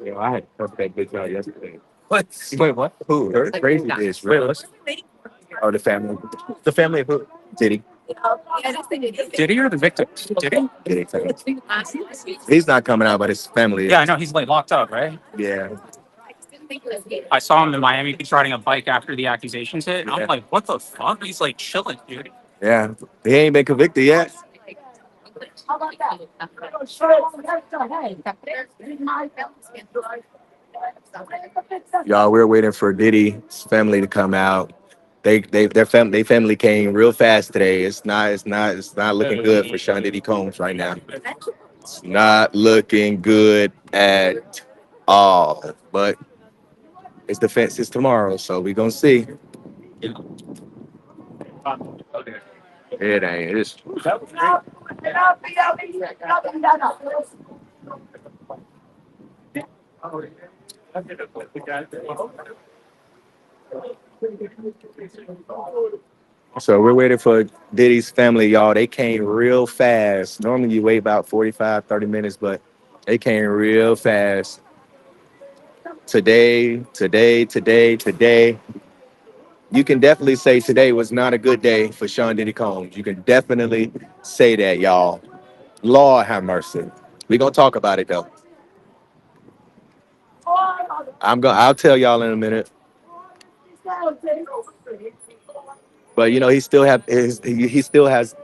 Yo, I had to that bitch out yesterday. What? Wait, what? Who? Her crazy bitch. Wait, what's oh the family? The family of who? Diddy. Diddy or the victim? Diddy? Diddy. He's not coming out, but his family is. Yeah, I know he's like locked up, right? Yeah. I saw him in Miami Beach riding a bike after the accusations hit, and Yeah. I'm like, what the fuck? He's like chilling, dude. Yeah. He ain't been convicted yet. Y'all, we're waiting for Diddy's family to come out. Their family came real fast today. It's not looking good for Sean Diddy Combs right now. It's not looking good at all. But his defense is tomorrow, so we gonna see. It ain't. It's So we're waiting for Diddy's family, y'all. They came real fast. Normally you wait about 45, 30 minutes, but they came real fast. Today. You can definitely say today was not a good day for Sean Diddy Combs. You can definitely say that, y'all. Lord have mercy. We're gonna talk about it though. I'll tell y'all in a minute. But you know, he still has to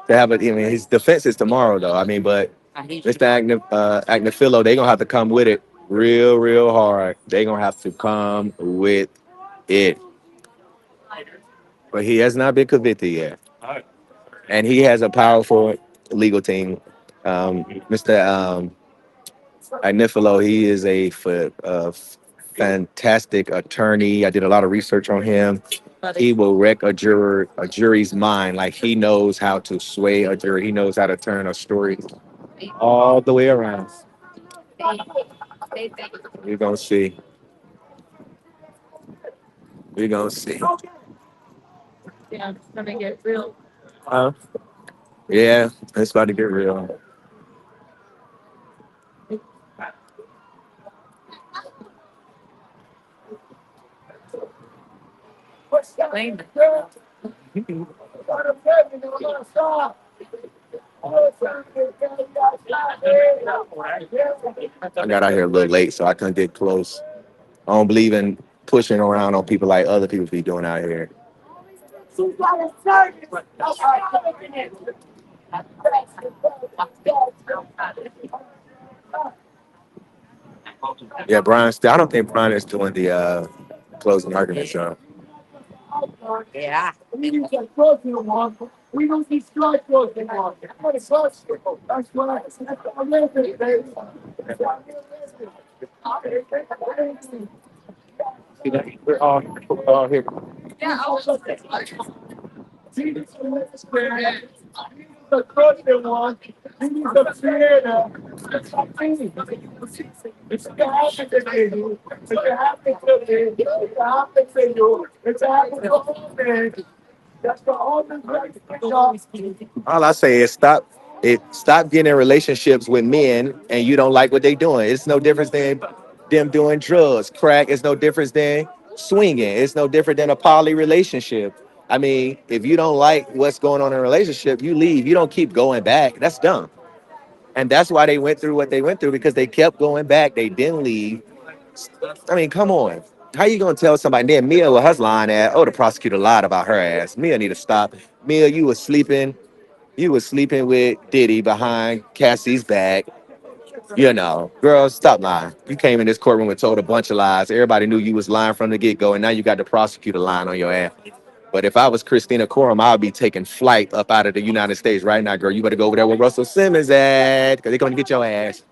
have a. I mean, his defense is tomorrow, though. I mean, but Mr. Agnifilo, they gonna have to come with it real hard. They gonna have to come with it. But he has not been convicted yet, and he has a powerful legal team. Mr. Agnifilo, he is a fantastic attorney. I did a lot of research on him. He will wreck a jury's mind. Like he knows how to sway a jury. He knows how to turn a story all the way around. We're gonna see. We're gonna see. Huh? Yeah, it's about to get real. I got out here a little late, so I couldn't get close. I don't believe in pushing around on people like other people be doing out here. Yeah, I don't think Brian is doing the closing argument, so. We're all here. All I say is stop getting in relationships with men and you don't like what they doing. It's no difference than them doing drugs, crack. It's no difference than swinging. It's no different than a poly relationship. I mean, if you don't like what's going on in a relationship, you leave. You don't keep going back. That's dumb. And that's why they went through what they went through because they kept going back. They didn't leave. I mean, come on. How you gonna tell somebody? Then Mia with her lying at, oh, the prosecutor lied about her ass. Mia need to stop. Mia, you was sleeping. You was sleeping with Diddy behind Cassie's back. You know, girl, stop lying. You came in this courtroom and told a bunch of lies. Everybody knew you was lying from the get-go, and now you got the prosecutor lying on your ass. But if I was Christina Corum, I'd be taking flight up out of the United States right now, girl. You better go over there where Russell Simmons at, because they're going to get your ass.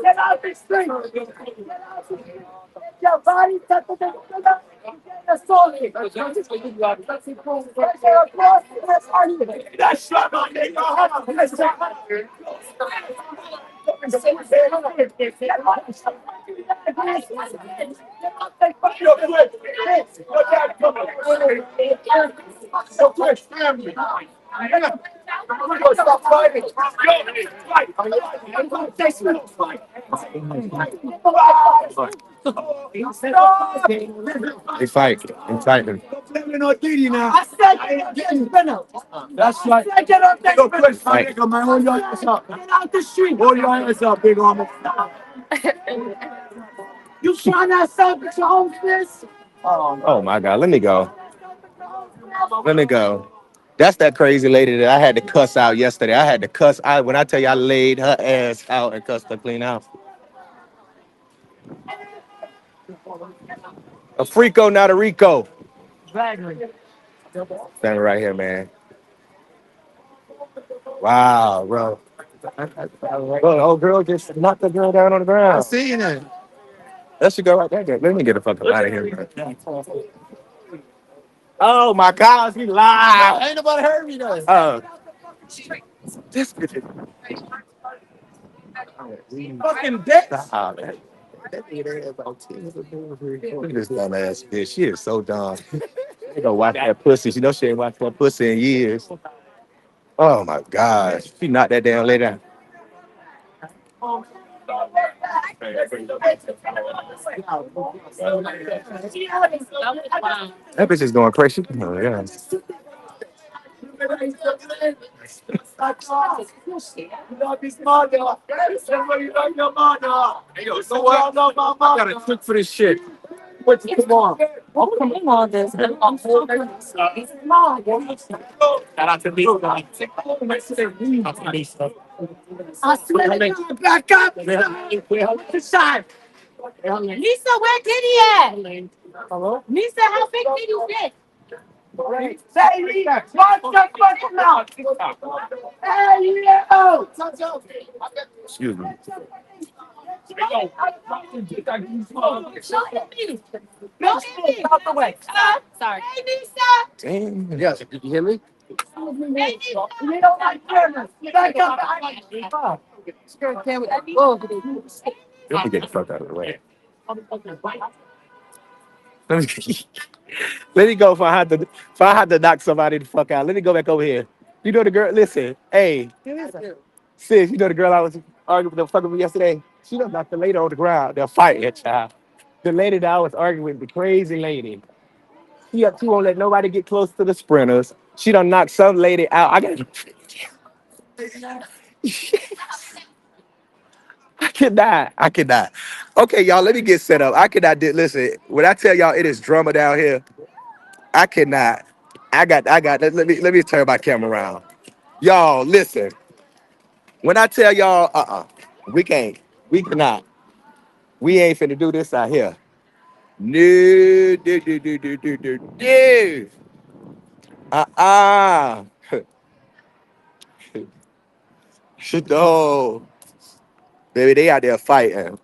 Get out the street. Get out the street. Your body touches the pillar. You get assaulted. That's right, my nigga. That's right. Stop fighting. They fight. They fighting. No DIDDY now. I said get spinner. That's right. I get up there. Fight. Man, hold your ass up. Get out the street. Hold your ass up, big armor. You trying to sell with your own fist? Oh my God. Let me go. Let me go. That's that crazy lady that I had to cuss out yesterday. I had to cuss. When I tell you I laid her ass out and cussed her clean out. A freako, not a Rico. Standing right here, man. Wow, bro. Bro, the old girl just knocked the girl down on the ground. I seen it. That should go right there. Let me get the fuck out of here, bro. Oh my God, he lied. Ain't nobody heard me though. This bitch is fucking dead. Stop, man. Look at this dumb ass bitch. She is so dumb. They go watch that pussy. She know she ain't watched that pussy in years. Oh my gosh. She knocked that damn lady down. That bitch is going crazy. Oh, yeah. I got a trick for this shit. What's tomorrow? Oh, come on, this. I'm so good. Shout out to Lisa. I swear to God, back up. This side. Lisa, where Diddy at? Hello? Lisa, how big did you get? Say Lisa, watch the fucking mouth. Hey, yo! Excuse me. Look at me. Out the way. Sorry. Hey, Lisa. Damn. Yes, did you hear me? Hey, Lisa. You don't like fairness. Back up. Let me get the fuck out of the way. Let me, let me go if I had to knock somebody the fuck out. Let me go back over here. You know the girl, listen, hey, sis, you know the girl I was arguing with the fuck with me yesterday? She done knocked the lady on the ground. They're fighting, child. The lady that I was arguing with, the crazy lady. She won't let nobody get close to the sprinters. She done knocked some lady out. I cannot. I cannot. Okay, y'all, let me get set up. I cannot listen. When I tell y'all it is drama down here, I cannot. Let me turn my camera around. Y'all, listen. When I tell y'all, we can't. We cannot. We ain't finna do this out here. No, no. Uh-uh. No. Baby, they out there fighting.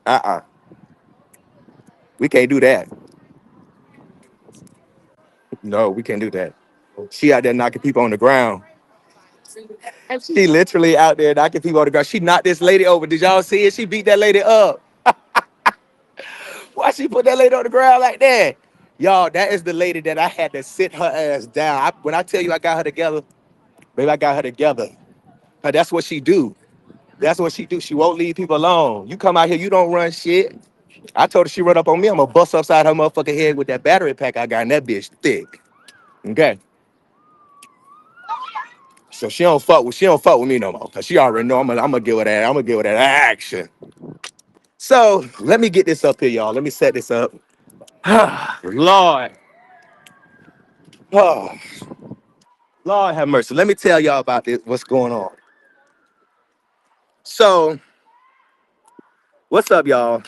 We can't do that. No, we can't do that. She out there knocking people on the ground. She literally out there knocking people on the ground. She knocked this lady over. Did y'all see it? She beat that lady up. Why she put that lady on the ground like that? Y'all, that is the lady that I had to sit her ass down. When I tell you I got her together, baby, I got her together. That's what she do. That's what she do. She won't leave people alone. You come out here, you don't run shit. I told her she run up on me, I'm gonna bust upside her motherfucking head with that battery pack I got, and that bitch thick. Okay. So she don't fuck with me no more. Cause she already know I'm gonna give her that. I'm gonna give her that action. So let me get this up here, y'all. Let me set this up. Lord. Oh, Lord have mercy. Let me tell y'all about this. What's going on? So, what's up, y'all?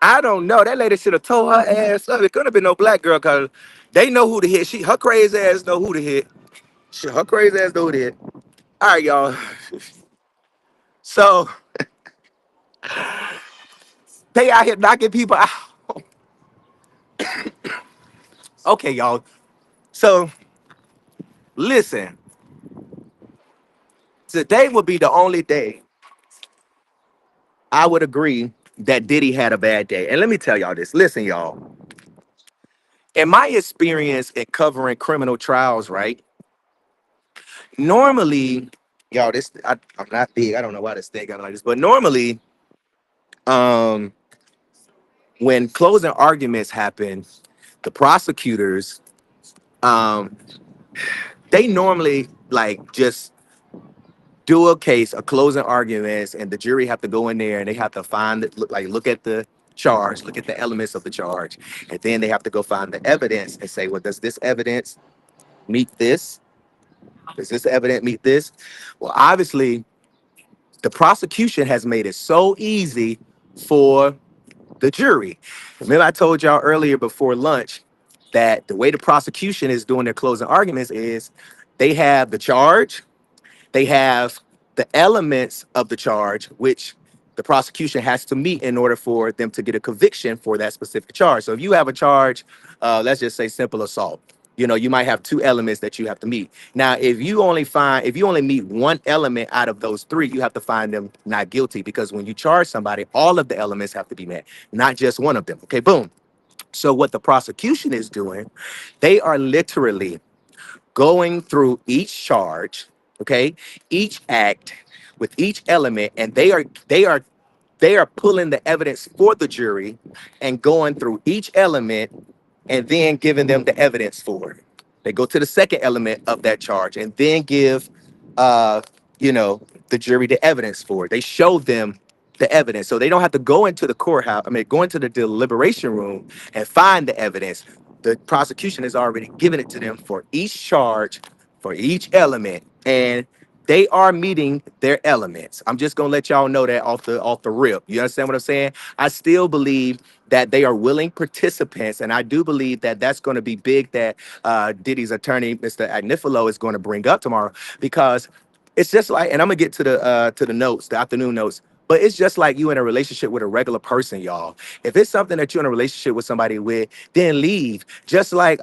I don't know. That lady should have told her ass up. It couldn't have been no black girl because they know who to hit. Her crazy ass know who to hit. Her crazy ass know who to hit. All right, y'all. So they out here knocking people out. Okay, y'all. So listen, today would be the only day I would agree that Diddy had a bad day. And let me tell y'all this. Listen, y'all. In my experience in covering criminal trials, right? Normally, y'all, I'm not big. I don't know why this thing got like this, but normally, um, when closing arguments happen, the prosecutors, um, they normally like just do a case, a closing arguments, and the jury have to go in there and they have to find it, look at the charge, look at the elements of the charge, and then they have to go find the evidence and say, well, does this evidence meet this? Does this evidence meet this? Well, obviously, the prosecution has made it so easy for the jury. Remember, I told y'all earlier before lunch that the way the prosecution is doing their closing arguments is they have the charge, they have the elements of the charge, which the prosecution has to meet in order for them to get a conviction for that specific charge. So if you have a charge, let's just say simple assault, you know, you might have two elements that you have to meet. Now, if you only meet one element out of those three, you have to find them not guilty, because when you charge somebody, all of the elements have to be met, not just one of them. Okay, boom. So what the prosecution is doing, they are literally going through each charge, okay, each act with each element, and they are pulling the evidence for the jury and going through each element and then giving them the evidence for it. They go to the second element of that charge and then give, uh, the jury the evidence for it. They show them the evidence, so they don't have to go into the courthouse. I mean, go into the deliberation room and find the evidence. The prosecution has already given it to them for each charge, for each element, and they are meeting their elements. I'm just gonna let y'all know that off the rip. You understand what I'm saying? I still believe that they are willing participants, and I do believe that that's going to be big. That Diddy's attorney, Mr. Agnifilo, is going to bring up tomorrow, because it's just like, and I'm gonna get to the notes, the afternoon notes. But it's just like you in a relationship with a regular person, y'all. If it's something that you're in a relationship with somebody with, then leave. Just like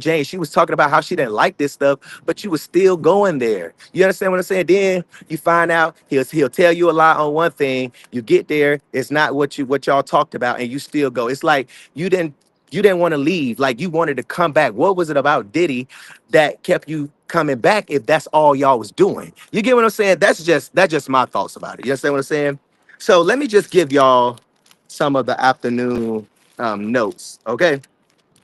Jane, she was talking about how she didn't like this stuff, but you was still going there. You understand what I'm saying? Then you find out he'll tell you a lot on one thing. You get there, it's not what y'all talked about, and you still go. It's like you didn't want to leave, like you wanted to come back. What was it about Diddy that kept you coming back if that's all y'all was doing? You get what I'm saying? That's just my thoughts about it. You understand what I'm saying? So let me just give y'all some of the afternoon notes, okay?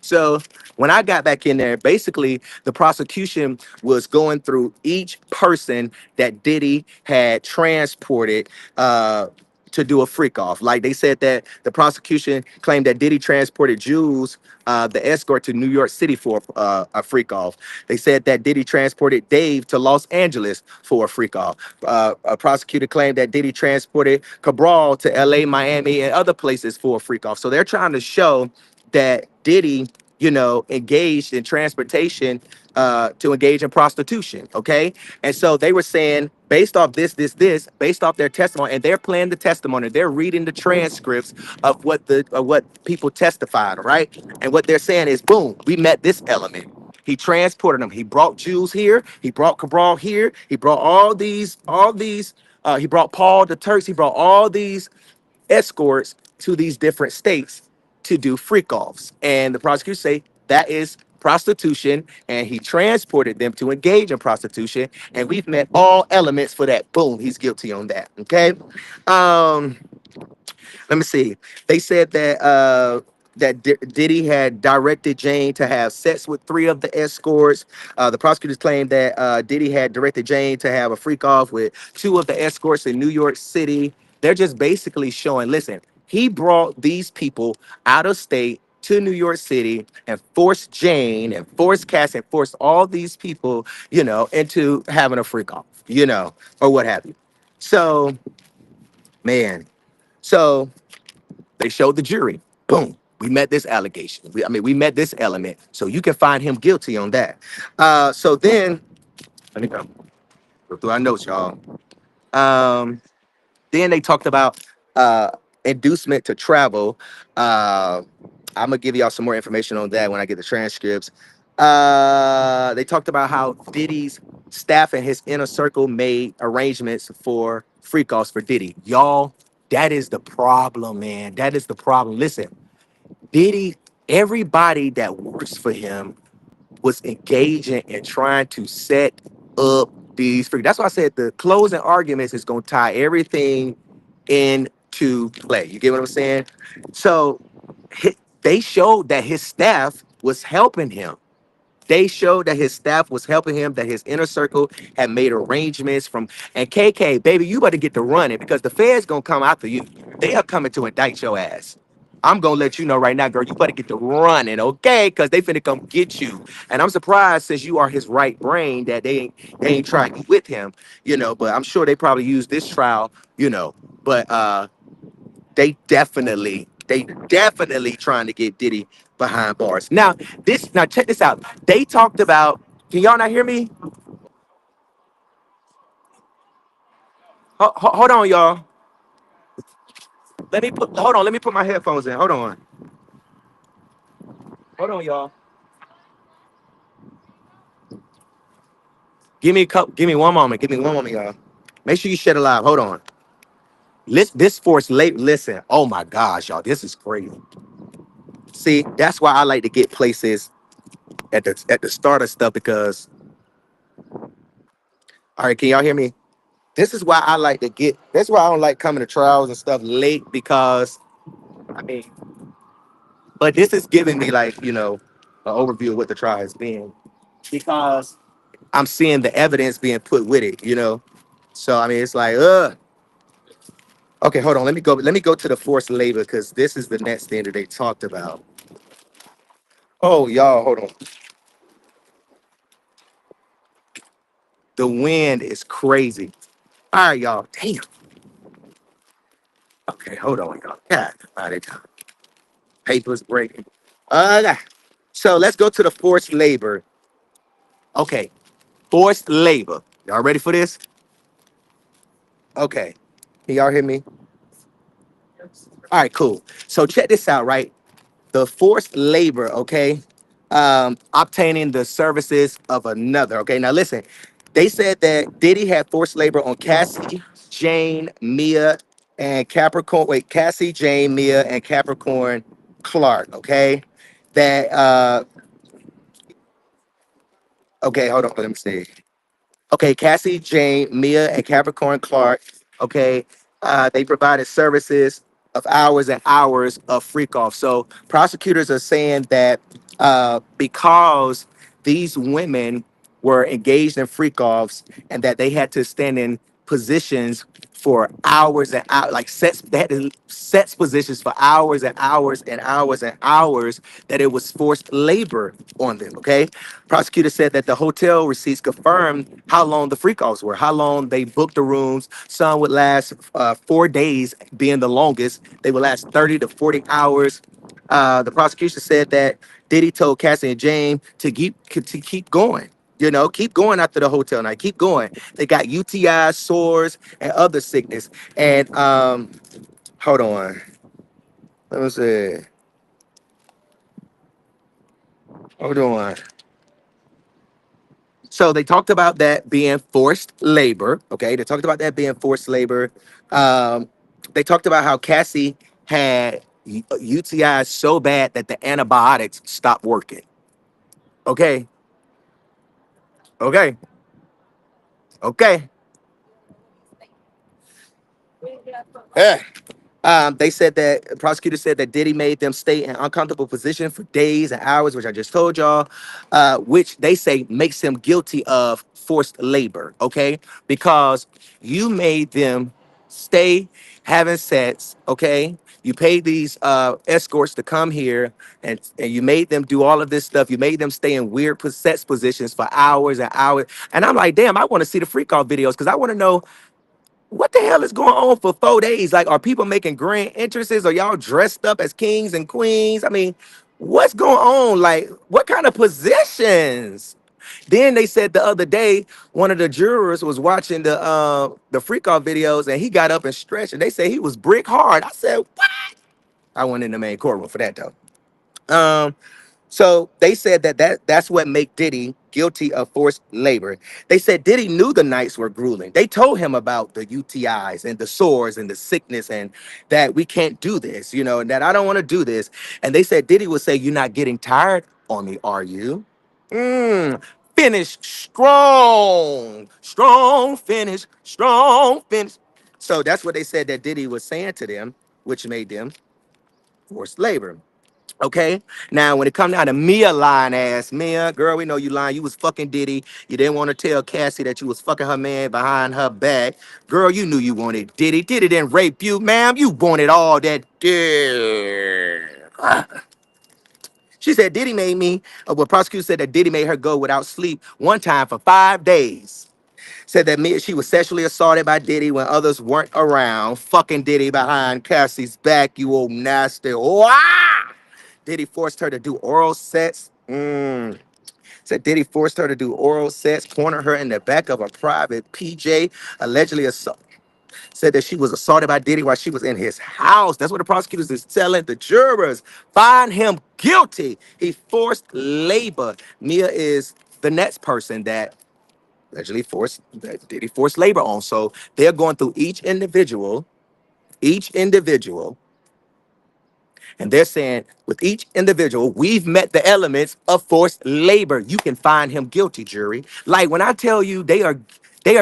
So when I got back in there, basically the prosecution was going through each person that Diddy had transported to do a freak off. Like they said that the prosecution claimed that Diddy transported Jules, the escort, to New York City for a freak off. They said that Diddy transported Dave to Los Angeles for a freak off. A prosecutor claimed that Diddy transported Cabral to LA, Miami, and other places for a freak off. So they're trying to show that Diddy, engaged in transportation to engage in prostitution. Okay. And so they were saying, based off based off their testimony, and they're playing the testimony, they're reading the transcripts of what people testified. Right. And what they're saying is, boom, we met this element. He transported them. He brought Jews here. He brought Cabral here. He brought all these. He brought Paul the Turks. He brought all these escorts to these different states to do freak offs. And the prosecutors say that is prostitution, and he transported them to engage in prostitution. And we've met all elements for that. Boom, he's guilty on that. Okay. Um, Let me see. They said that Diddy had directed Jane to have sex with three of the escorts. The prosecutors claimed that Diddy had directed Jane to have a freak off with two of the escorts in New York City. They're just basically showing, listen, he brought these people out of state to New York City and forced Jane and forced Cass and forced all these people, into having a freak off, or what have you. So, man, so they showed the jury. Boom. We met this allegation. We met this element. So you can find him guilty on that. So then, let me go. Go through our notes, y'all. Um, then they talked about uh, inducement to travel. I'm gonna give y'all some more information on that when I get the transcripts. They talked about how Diddy's staff and his inner circle made arrangements for freak offs for Diddy. Y'all, that is the problem, man. That is the problem. Listen, Diddy, everybody that works for him was engaging and trying to set up these freak. That's why I said the closing arguments is gonna tie everything into play. You get what I'm saying? So they showed that his staff was helping him. They showed that his staff was helping him, that his inner circle had made arrangements from. And KK, baby, you better get to running because the feds gonna come after you. They are coming to indict your ass. I'm gonna let you know right now, girl. You better get to running, okay? Because they finna come get you. And I'm surprised since you are his right brain that they ain't trying with him, you know. But I'm sure they probably use this trial, you know. But they definitely trying to get Diddy behind bars. Now check this out. They talked about. Can y'all not hear me? Hold on, y'all. Hold on. Let me put my headphones in. Hold on. Hold on, y'all. Give me a cup. Give me one moment. Give me one moment, y'all. Make sure you share it live. Hold on. This force late. Listen. Oh my gosh, y'all. This is crazy. See, that's why I like to get places at the start of stuff because. All right, can y'all hear me? This is why I like to get. That's why I don't like coming to trials and stuff late because I mean, but this is giving me like an overview of what the trial has been because I'm seeing the evidence being put with it. So I mean, it's like, okay, hold on. Let me go. Let me go to the forced labor because this is the next thing that they talked about. Oh, y'all, hold on. The wind is crazy. All right, y'all. Damn. Okay, hold on, y'all. God, all right, papers breaking. Uh, so let's go to the forced labor. Okay, forced labor. Y'all ready for this? Okay. Can y'all hear me? All right, cool. So check this out, right? The forced labor, okay? Obtaining the services of another. Okay, now listen. They said that Diddy had forced labor on Cassie, Jane, Mia, and Capricorn. Wait, Cassie, Jane, Mia, and Capricorn Clark. Okay, that okay, hold on, let me see. Okay, Cassie, Jane, Mia, and Capricorn Clark. Okay, they provided services of hours and hours of freak off. So prosecutors are saying that because these women were engaged in freak offs and that they had to stand in positions for hours and hours, like sets, they had to set positions for hours and hours and hours and hours, that it was forced labor on them. Okay. Prosecutor said that the hotel receipts confirmed how long the freak offs were, how long they booked the rooms. Some would last 4 days, being the longest. They would last 30 to 40 hours. The prosecution said that Diddy told Cassie and James to keep going. Keep going after the hotel night. Keep going. They got UTI, sores, and other sickness. And hold on. Let me see. Hold on. So they talked about that being forced labor. Okay, they talked about that being forced labor. Um, they talked about how Cassie had UTI so bad that the antibiotics stopped working. Okay, okay, okay. Yeah. They said that prosecutor said that Diddy made them stay in uncomfortable position for days and hours, which I just told y'all, which they say makes him guilty of forced labor. Okay, because you made them stay having sex. Okay, you paid these escorts to come here, and you made them do all of this stuff. You made them stay in weird sex positions for hours and hours. And I'm like, damn, I want to see the freak off videos because I want to know what the hell is going on for 4 days? Like, are people making grand entrances? Are y'all dressed up as kings and queens? I mean, what's going on? Like, what kind of positions? Then they said the other day, one of the jurors was watching the freak off videos and he got up and stretched and they said he was brick hard. I said, what? I went in the main courtroom for that though. Um, so they said that's what make Diddy guilty of forced labor. They said Diddy knew the nights were grueling. They told him about the UTIs and the sores and the sickness and that we can't do this, and that I don't want to do this. And they said Diddy would say, "You're not getting tired on me, are you? Mm, finish strong, strong finish, strong finish." So that's what they said that Diddy was saying to them, which made them forced labor. Okay. Now, when it come down to Mia lying ass, Mia, girl, we know you lying. You was fucking Diddy. You didn't want to tell Cassie that you was fucking her man behind her back. Girl, you knew you wanted Diddy. Diddy didn't rape you, ma'am. You wanted all that dick. She said Diddy made me, well, prosecutor said that Diddy made her go without sleep one time for 5 days. Said that she was sexually assaulted by Diddy when others weren't around. Fucking Diddy behind Cassie's back, you old nasty. Wow! Diddy forced her to do oral sex. Said Diddy forced her to do oral sex, cornered her in the back of a private PJ, allegedly assault. Said that she was assaulted by Diddy while she was in his house. That's what the prosecutors is telling the jurors. Find him guilty. He forced labor. Mia is the next person that allegedly forced that Diddy forced labor on. So they're going through each individual. And they're saying, with each individual, we've met the elements of forced labor. You can find him guilty, jury. Like when I tell you they are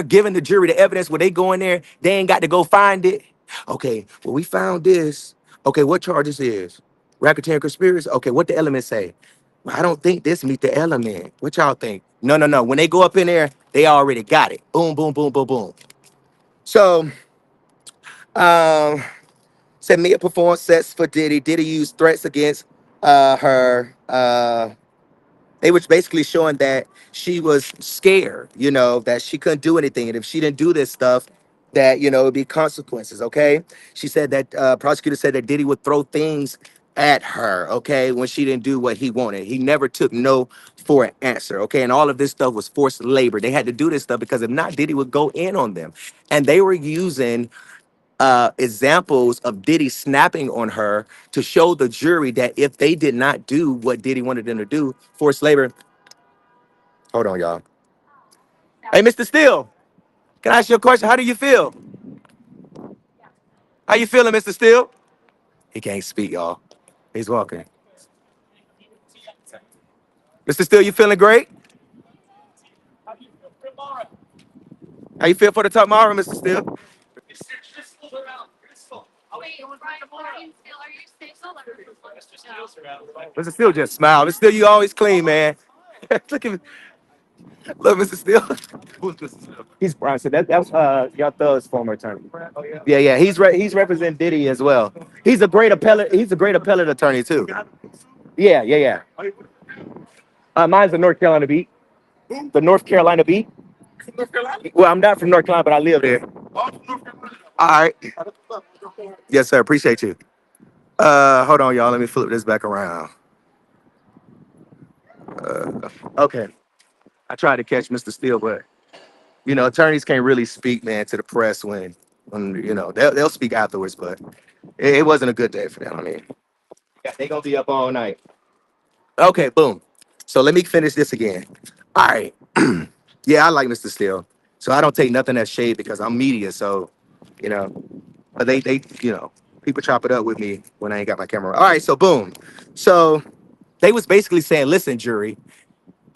giving the jury the evidence where they go in there, they ain't got to go find it. Okay, well, we found this. Okay, what charges is? Racketeering conspiracy. Okay, what the elements say? Well, I don't think this meet the element. What y'all think? No, no, no. When they go up in there, they already got it. Boom, boom, boom, boom, boom. So, um, said Mia performed sets for Diddy. Diddy used threats against her. They was basically showing that she was scared, that she couldn't do anything. And if she didn't do this stuff, that, it'd be consequences, okay? She said that, prosecutor said that Diddy would throw things at her, okay, when she didn't do what he wanted. He never took no for an answer, okay? And all of this stuff was forced labor. They had to do this stuff because if not, Diddy would go in on them. And they were using examples of Diddy snapping on her to show the jury that if they did not do what Diddy wanted them to do, forced labor. Hold on, y'all. Hey, Mr. Steele, can I ask you a question? How do you feel? How you feeling, Mr. Steele? He can't speak, y'all. He's walking. Mr. Steele, you feeling great? How you feel for the tomorrow, Mr. Steele? Mr. Steele just smiled. Mr. Steele, you always clean, man. Look at look, Mr. Steele. Who's Mr. Steele? He's Brian. So that's your thug's former attorney. Yeah, yeah. He's representing Diddy as well. He's a great appellate attorney too. Yeah, yeah, yeah. Mine's the North Carolina beat. The North Carolina beat. Well, I'm not from North Carolina, but I live there. All right. Yes, sir. Appreciate you. Hold on, y'all. Let me flip this back around. Okay. I tried to catch Mr. Steele, but attorneys can't really speak, man, to the press when they'll speak afterwards, but it wasn't a good day for them. I mean, yeah, they gonna be up all night. Okay, boom. So let me finish this again. All right. Yeah, I like Mr. Steele. So I don't take nothing that's shade because I'm media. So, you know, but people chop it up with me when I ain't got my camera. All right, so boom. So they was basically saying, listen, jury,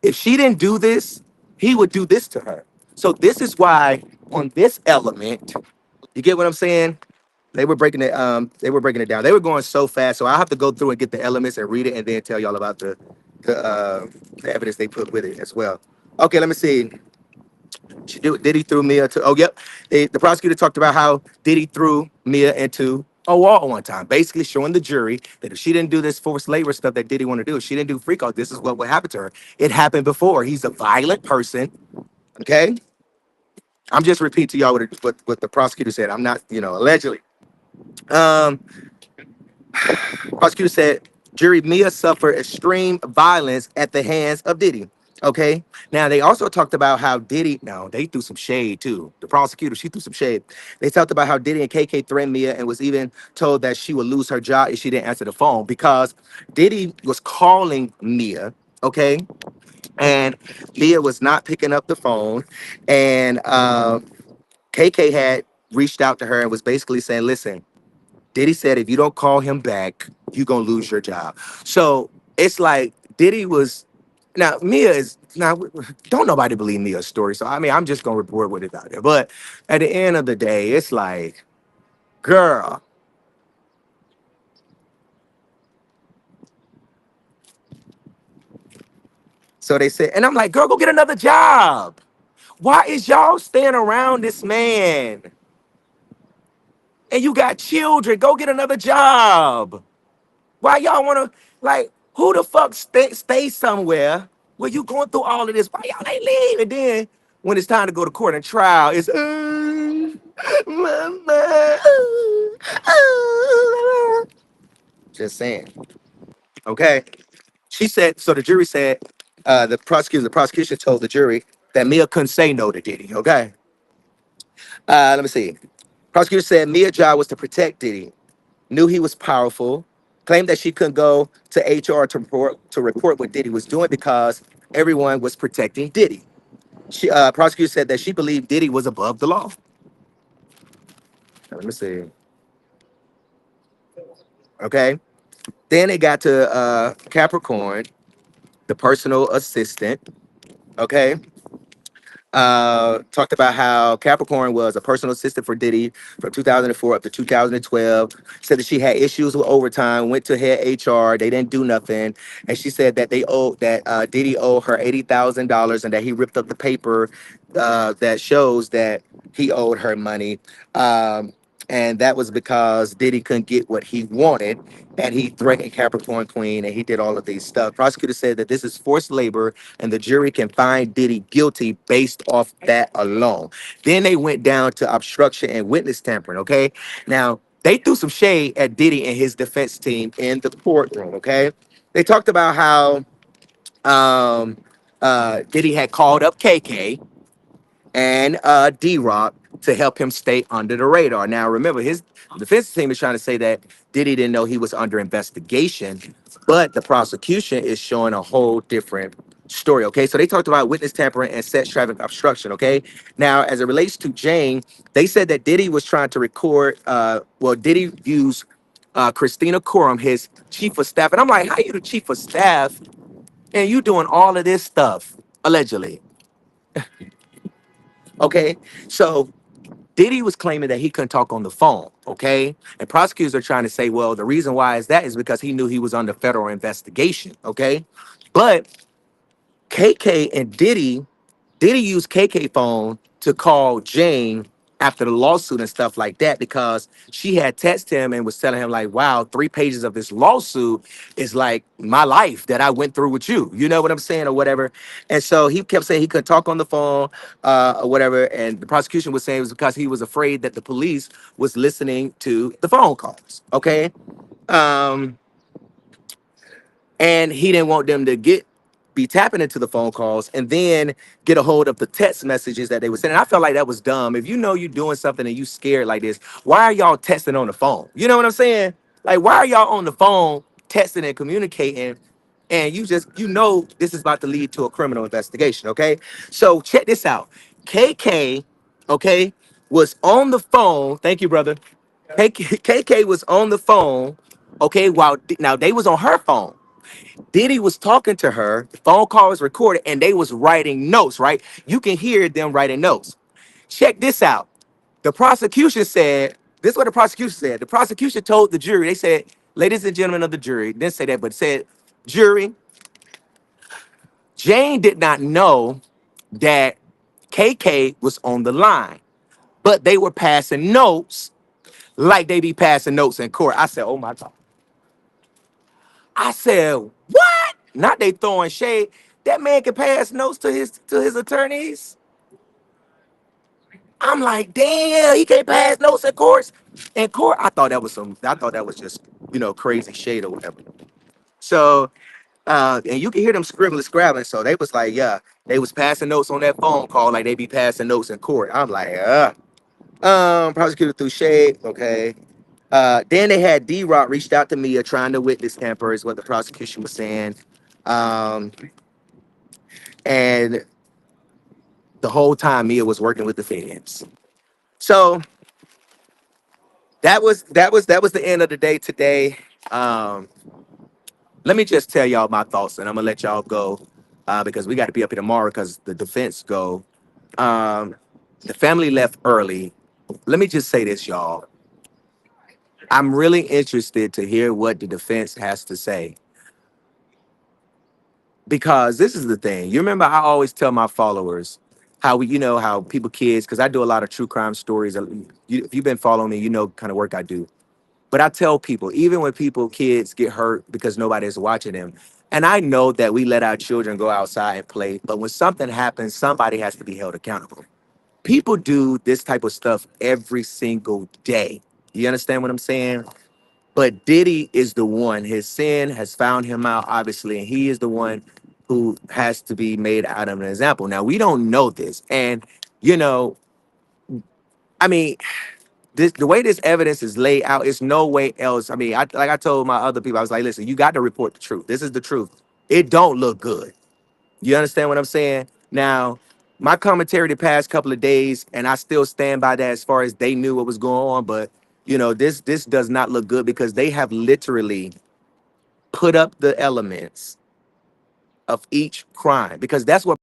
if she didn't do this, he would do this to her. So this is why on this element, you get what I'm saying? They were breaking it down. They were going so fast. So I have to go through and get the elements and read it and then tell y'all about the evidence they put with it as well. Okay, let me see. Diddy threw Mia to, oh, yep. The prosecutor talked about how Diddy threw Mia into a wall one time, basically showing the jury that if she didn't do this forced labor stuff that Diddy wanted to do, if she didn't do freak out, this is what would happen to her. It happened before. He's a violent person. Okay. I'm just repeating to y'all what the prosecutor said. I'm not, allegedly. Um, Prosecutor said, jury, Mia suffered extreme violence at the hands of Diddy. Okay. Now they also talked about how Diddy. No, they threw some shade too. The prosecutor, she threw some shade. They talked about how Diddy and KK threatened Mia and was even told that she would lose her job if she didn't answer the phone because Diddy was calling Mia. Okay, and Mia was not picking up the phone, and KK had reached out to her and was basically saying, "Listen, Diddy said if you don't call him back, you're gonna lose your job." So it's like Diddy was now Mia is now don't nobody believe Mia's story. So I mean I'm just gonna report what is out there. But at the end of the day, it's like, girl. So they said, and I'm like, girl, go get another job. Why is y'all staying around this man? And you got children, go get another job. Why y'all wanna like who the fuck stay somewhere where you going through all of this? Why y'all ain't leave? And then when it's time to go to court and trial, it's mama, just saying. Okay. She said so the jury said the prosecution told the jury that Mia couldn't say no to Diddy. Okay. Let me see. Prosecutor said Mia's job was to protect Diddy, knew he was powerful, claimed that she couldn't go to HR to report what Diddy was doing because everyone was protecting Diddy. She prosecutor said that she believed Diddy was above the law. Let me see. Okay. Then it got to Capricorn, the personal assistant. Okay. Talked about how Capricorn was a personal assistant for Diddy from 2004 up to 2012. Said that she had issues with overtime, went to head HR, they didn't do nothing, and she said that Diddy owed her $80,000 and that he ripped up the paper that shows that he owed her money. And that was because Diddy couldn't get what he wanted, and he threatened Capricorn Queen, and he did all of these stuff. Prosecutor said that this is forced labor and the jury can find Diddy guilty based off that alone. Then they went down to obstruction and witness tampering. Okay, now they threw some shade at Diddy and his defense team in the courtroom. Okay, they talked about how Diddy had called up KK and D Rock to help him stay under the radar. Now, remember, his defense team is trying to say that Diddy didn't know he was under investigation, but the prosecution is showing a whole different story. Okay, so they talked about witness tampering and sex traffic obstruction. Okay, now as it relates to Jane, they said that Diddy was trying to record. Diddy used Christina Coram, his chief of staff, and I'm like, how you the chief of staff and you doing all of this stuff allegedly? Okay, so Diddy was claiming that he couldn't talk on the phone, okay? And prosecutors are trying to say, well, the reason why is that is because he knew he was under federal investigation, okay? But KK and Diddy used KK phone to call Jane after the lawsuit and stuff like that because she had texted him and was telling him like, wow, 3 pages of this lawsuit is like my life that I went through with you. You know what I'm saying or whatever. And so he kept saying he couldn't talk on the phone or whatever. And the prosecution was saying it was because he was afraid that the police was listening to the phone calls. Okay. Um, and he didn't want them to be tapping into the phone calls and then get a hold of the text messages that they were sending. I felt like that was dumb. If you know you're doing something and you scared like this, why are y'all texting on the phone? You know what I'm saying? Like, why are y'all on the phone texting and communicating? And you know this is about to lead to a criminal investigation. Okay, so check this out. KK, okay, was on the phone. Thank you, brother. KK was on the phone. Okay, while now they was on her phone. Diddy was talking to her, the phone call was recorded, and they was writing notes, right? You can hear them writing notes. Check this out. The prosecution said, this is what the prosecution said. The prosecution told the jury, they said, ladies and gentlemen of the jury, didn't say that, but said, jury, Jane did not know that KK was on the line, but they were passing notes like they be passing notes in court. I said, oh my God. I said, what? Not they throwing shade. That man can pass notes to his attorneys. I'm like, damn, he can't pass notes in courts. In court, I thought that was just, crazy shade or whatever. So And you can hear them scribbling, scrabbling. So they was like, yeah, they was passing notes on that phone call like they be passing notes in court. I'm like, prosecutor through shade. Okay. Then they had D-Rock reached out to Mia trying to witness tamper is what the prosecution was saying. Um, and the whole time Mia was working with the feds. So that was the end of the day today. Um, Let me just tell y'all my thoughts, and I'm gonna let y'all go because we got to be up here tomorrow because the defense go. Um, the family left early. Let me just say this, y'all. I'm really interested to hear what the defense has to say because this is the thing. You remember I always tell my followers how how people, kids, because I do a lot of true crime stories. If you've been following me, you know kind of work I do. But I tell people, even when people, kids get hurt because nobody's watching them, and I know that we let our children go outside and play, but when something happens, somebody has to be held accountable. People do this type of stuff every single day. You understand what I'm saying? But Diddy is the one. His sin has found him out, obviously, and he is the one who has to be made out of an example. Now, we don't know this. And, you know, I mean, the way this evidence is laid out, it's no way else. I mean, like I told my other people, I was like, listen, you got to report the truth. This is the truth. It don't look good. You understand what I'm saying? Now, my commentary the past couple of days, and I still stand by that as far as they knew what was going on, but this does not look good because they have literally put up the elements of each crime because that's what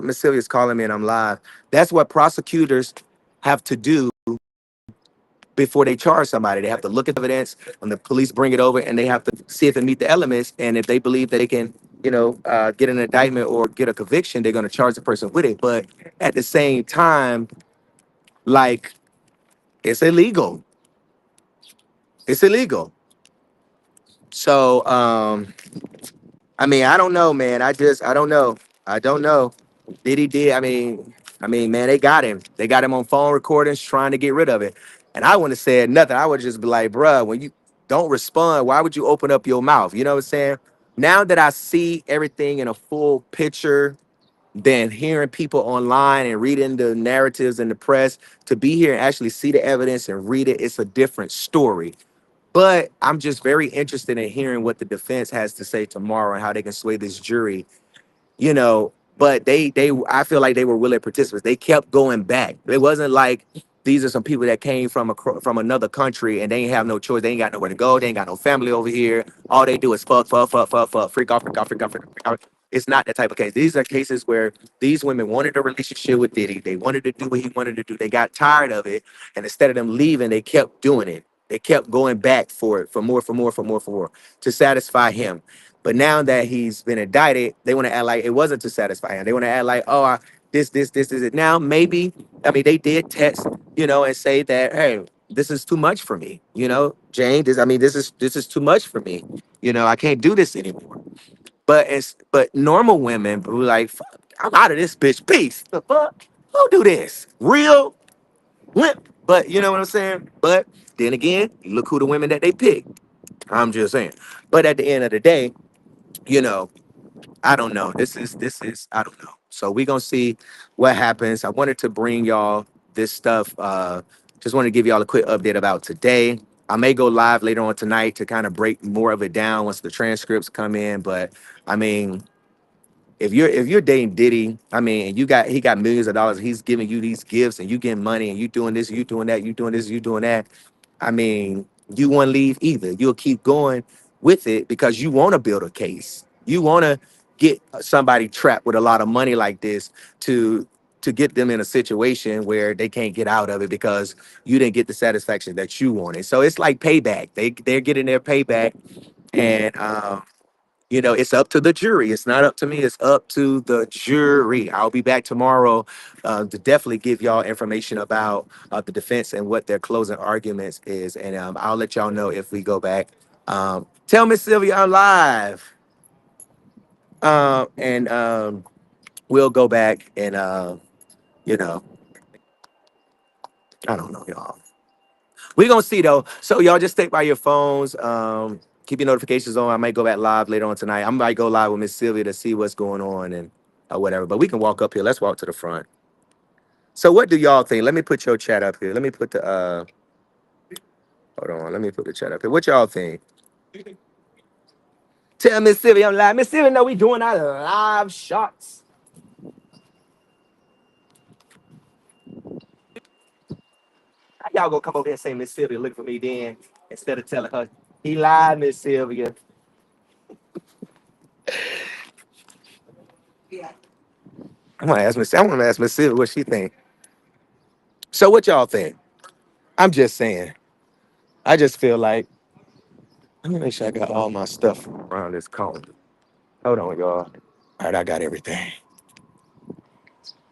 Miss Sylvia's calling me and I'm live. That's what prosecutors have to do before they charge somebody. They have to look at the evidence when the police bring it over, and they have to see if it meet the elements. And if they believe that they can, get an indictment or get a conviction, they're going to charge the person with it. But at the same time, like it's illegal. It's illegal. So, I mean, I don't know, man. I don't know. I don't know. Did he did? I mean, man, they got him. They got him on phone recordings trying to get rid of it. And I wouldn't have said nothing. I would just be like, bruh, when you don't respond, why would you open up your mouth? You know what I'm saying? Now that I see everything in a full picture, than hearing people online and reading the narratives in the press, to be here and actually see the evidence and read it, it's a different story. But I'm just very interested in hearing what the defense has to say tomorrow and how they can sway this jury, but they I feel like they were willing participants. They kept going back. It wasn't like these are some people that came from another country and they ain't have no choice. They ain't got nowhere to go. They ain't got no family over here. All they do is fuck, fuck, fuck, fuck, fuck, freak off, freak off, freak off, freak off, freak off. It's not that type of case. These are cases where these women wanted a relationship with Diddy. They wanted to do what he wanted to do. They got tired of it, and instead of them leaving, they kept doing it. They kept going back for it, for more, for more, for more, for more, to satisfy him. But now that he's been indicted, they want to act like it wasn't to satisfy him. They want to act like, oh, this is it. Now, maybe, I mean, they did text, and say that, hey, this is too much for me. Jane, this is too much for me. I can't do this anymore. But normal women who like, fuck, I'm out of this bitch. Peace. The fuck? Who do this? Real limp. But you know what I'm saying? But then again, look who the women that they pick. I'm just saying. But at the end of the day, you know, I don't know. This is I don't know. So we gonna see what happens. I wanted to bring y'all this stuff. Just wanted to give y'all a quick update about today. I may go live later on tonight to kind of break more of it down once the transcripts come in. But I mean, if you're dating Diddy, I mean, and he got millions of dollars, he's giving you these gifts, and you getting money, and you doing this, you doing that, you doing this, you doing that. I mean, you won't leave either. You'll keep going with it because you want to build a case. You want to get somebody trapped with a lot of money like this to get them in a situation where they can't get out of it because you didn't get the satisfaction that you wanted. So it's like payback. They're getting their payback, and it's up to the jury. It's not up to me. It's up to the jury. I'll be back tomorrow to definitely give y'all information about the defense and what their closing arguments is. And I'll let y'all know if we go back. Tell Miss Sylvia I'm live. And we'll go back and, you know, I don't know, y'all. We're going to see, though. So y'all just stay by your phones. Keep your notifications on. I might go back live later on tonight. I might go live with Miss Sylvia to see what's going on and whatever. But we can walk up here. Let's walk to the front. So what do y'all think? Let me put your chat up here. Let me put the hold on. Let me put the chat up here. What y'all think? Tell Miss Sylvia I'm live. Miss Sylvia know we doing our live shots. How y'all gonna come over here and say Miss Sylvia look for me then instead of telling her he lied, Miss Sylvia. I wanna ask Miss Sylvia what she think. So what y'all think? I'm just saying. I just feel like let me make sure I got all my stuff around this corner. Hold on, y'all. All right, I got everything.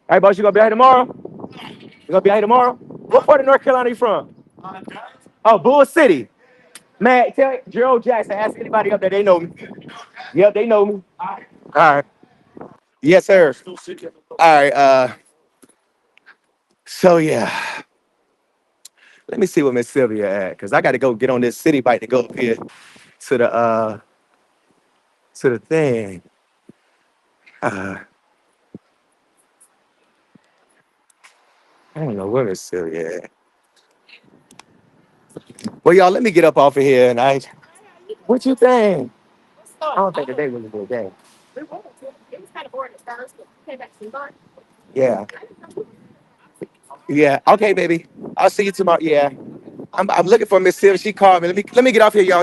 All right, boss, you gonna be out here tomorrow? You gonna be out here tomorrow? What part of North Carolina you from? Oh, Bull City. Man, tell Gerald Jackson, ask anybody up there, they know me. Yep, they know me. All right. Yes, sir. All right, so yeah. Let me see what Miss Sylvia at, because I gotta go get on this city bike to go up here to the thing. Uh I don't know where Miss Sylvia at. Well, y'all, let me get up off of here and what you think? I don't think today was a good day. Yeah. Yeah. Okay, baby. I'll see you tomorrow. Yeah. I'm looking for Miss Sylvia. She called me. Let me get off here, y'all.